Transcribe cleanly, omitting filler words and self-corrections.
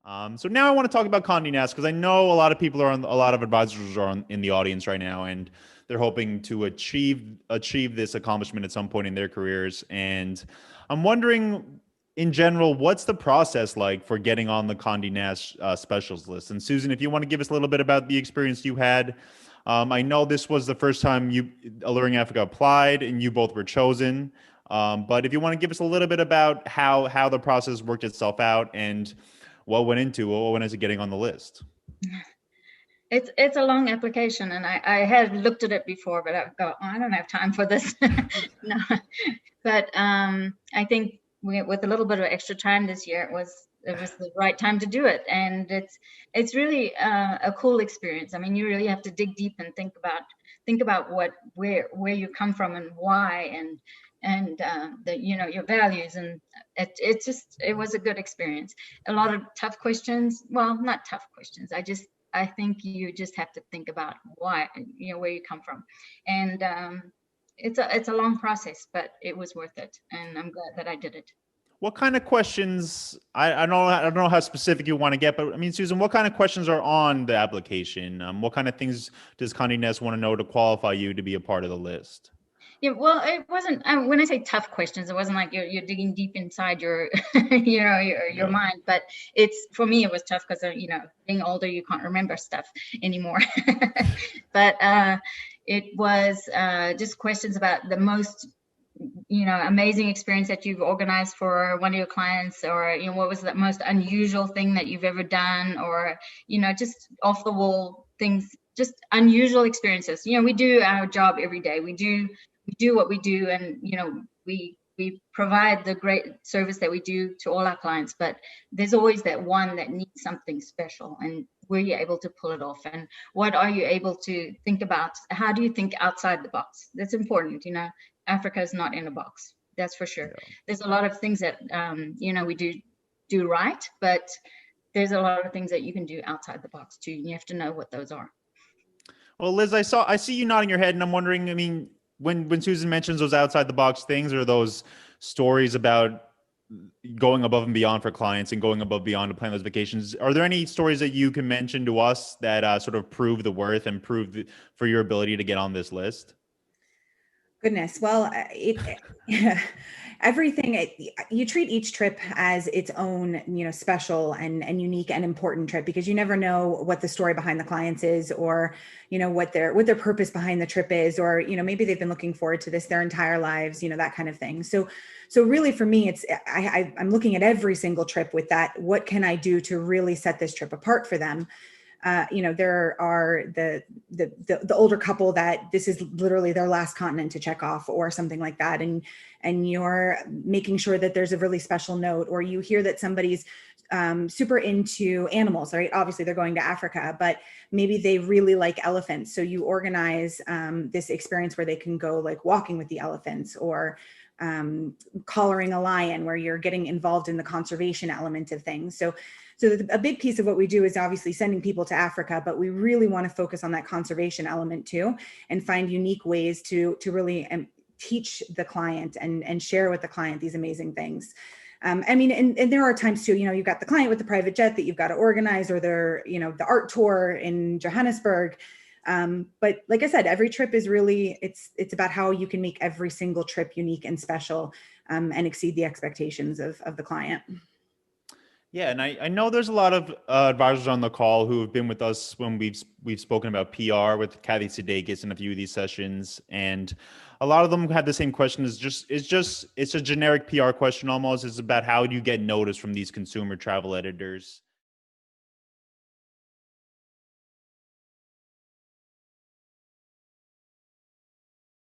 So now I want to talk about Conde Nast because I know a lot of people are on, a lot of advisors are in the audience right now, and they're hoping to achieve this accomplishment at some point in their careers. And I'm wondering, in general, what's the process like for getting on the Conde Nast specials list? And Susan, if you want to give us a little bit about the experience you had. I know this was the first time Alluring Africa applied, and you both were chosen. But if you want to give us a little bit about how the process worked itself out and what went into getting on the list. It's a long application, and I had looked at it before, but I've got, I don't have time for this. No, but I think with a little bit of extra time this year, it was the right time to do it, and it's really a cool experience. I mean, you really have to dig deep and think about where you come from and why, and the your values, and it was a good experience. A lot of tough questions, well, not tough questions. I think you just have to think about why, where you come from, and it's a long process, but it was worth it, and I'm glad that I did it. What kind of questions? I don't know how specific you want to get, but I mean, Susan, what kind of questions are on the application? What kind of things does Condé Nast want to know to qualify you to be a part of the list? Yeah, well, it wasn't. When I say tough questions, it wasn't like you're digging deep inside your, your Yeah. mind. But it's for me, it was tough because being older, you can't remember stuff anymore. But it was just questions about the most, amazing experience that you've organized for one of your clients, or what was the most unusual thing that you've ever done, or just off the wall things, just unusual experiences. We do our job every day. We do what we do, and we provide the great service that we do to all our clients, but there's always that one that needs something special, and were you able to pull it off, and what are you able to think about? How do you think outside the box? That's important. Africa is not in a box, that's for sure. Yeah. There's a lot of things that we do right, but there's a lot of things that you can do outside the box too, and you have to know what those are. Well, Liz, I see you nodding your head, and I'm wondering. I mean, when Susan mentions those outside the box things, or those stories about going above and beyond for clients and going above and beyond to plan those vacations, are there any stories that you can mention to us that sort of prove the worth and for your ability to get on this list? Goodness. Well, everything, you treat each trip as its own, special and unique and important trip, because you never know what the story behind the clients is, or, what their purpose behind the trip is, or, maybe they've been looking forward to this their entire lives, that kind of thing. So really for me, I'm looking at every single trip with that. What can I do to really set this trip apart for them? There are the older couple that this is literally their last continent to check off, or something like that. And you're making sure that there's a really special note, or you hear that somebody's super into animals, right? Obviously they're going to Africa, but maybe they really like elephants. So you organize this experience where they can go like walking with the elephants, or collaring a lion, where you're getting involved in the conservation element of things. So a big piece of what we do is obviously sending people to Africa, but we really want to focus on that conservation element too, and find unique ways to really teach the client and share with the client these amazing things. I mean, and there are times too, you've got the client with the private jet that you've got to organize, or the art tour in Johannesburg. But like I said, every trip is really, it's about how you can make every single trip unique and special, and exceed the expectations of the client. Yeah, and I know there's a lot of advisors on the call who have been with us when we've spoken about PR with Kathy Sudeikis in a few of these sessions, and a lot of them had the same question. It's a generic PR question almost. It's about how do you get noticed from these consumer travel editors.